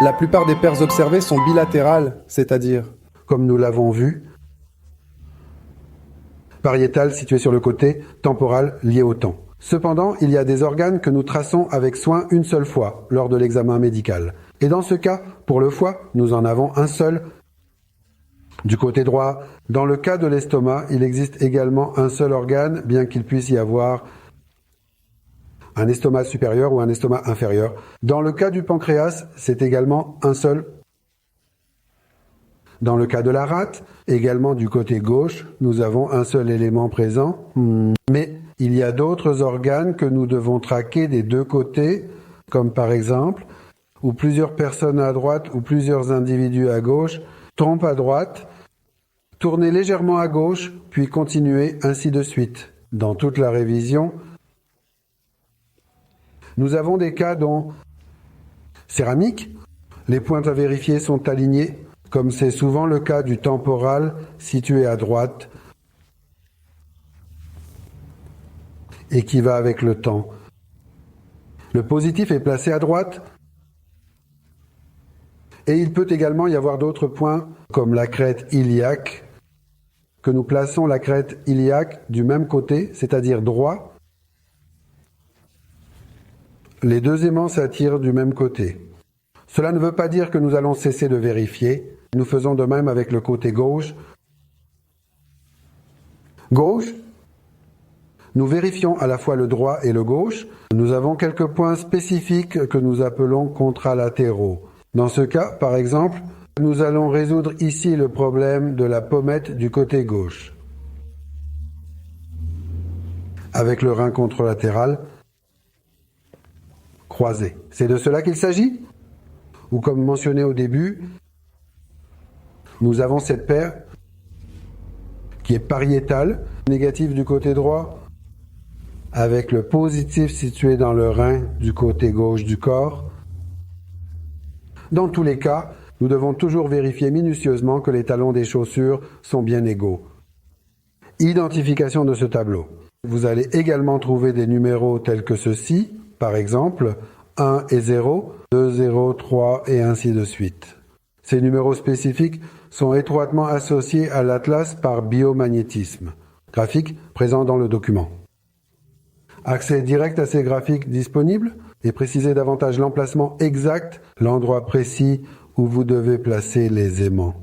La plupart des paires observées sont bilatérales, c'est-à-dire, comme nous l'avons vu, pariétales situées sur le côté, temporales liées au temps. Cependant, il y a des organes que nous traçons avec soin une seule fois lors de l'examen médical. Et dans ce cas, pour le foie, nous en avons un seul du côté droit. Dans le cas de l'estomac, il existe également un seul organe, bien qu'il puisse y avoir un estomac supérieur ou un estomac inférieur. Dans le cas du pancréas, c'est également un seul. Dans le cas de la rate, également du côté gauche, nous avons un seul élément présent. Mais il y a d'autres organes que nous devons traquer des deux côtés, comme par exemple, où plusieurs personnes à droite ou plusieurs individus à gauche trompent à droite, tournez légèrement à gauche, puis continuez ainsi de suite. Dans toute la révision, nous avons des cas dont céramique, les pointes à vérifier sont alignées, comme c'est souvent le cas du temporal situé à droite et qui va avec le temps. Le positif est placé à droite et il peut également y avoir d'autres points comme la crête iliaque, que nous plaçons la crête iliaque du même côté, c'est-à-dire droit. Les deux aimants s'attirent du même côté. Cela ne veut pas dire que nous allons cesser de vérifier. Nous faisons de même avec le côté gauche. Gauche, nous vérifions à la fois le droit et le gauche. Nous avons quelques points spécifiques que nous appelons contralatéraux. Dans ce cas, par exemple, nous allons résoudre ici le problème de la pommette du côté gauche. Avec le rein contralatéral croisé. C'est de cela qu'il s'agit? Ou comme mentionné au début, nous avons cette paire qui est pariétale, négative du côté droit, avec le positif situé dans le rein du côté gauche du corps. Dans tous les cas, nous devons toujours vérifier minutieusement que les talons des chaussures sont bien égaux. Identification de ce tableau. Vous allez également trouver des numéros tels que ceci, par exemple 1 et 0, 2, 0, 3 et ainsi de suite. Ces numéros spécifiques sont étroitement associés à l'atlas par biomagnétisme, graphique présent dans le document. Accès direct à ces graphiques disponibles et précisez davantage l'emplacement exact, l'endroit précis où vous devez placer les aimants.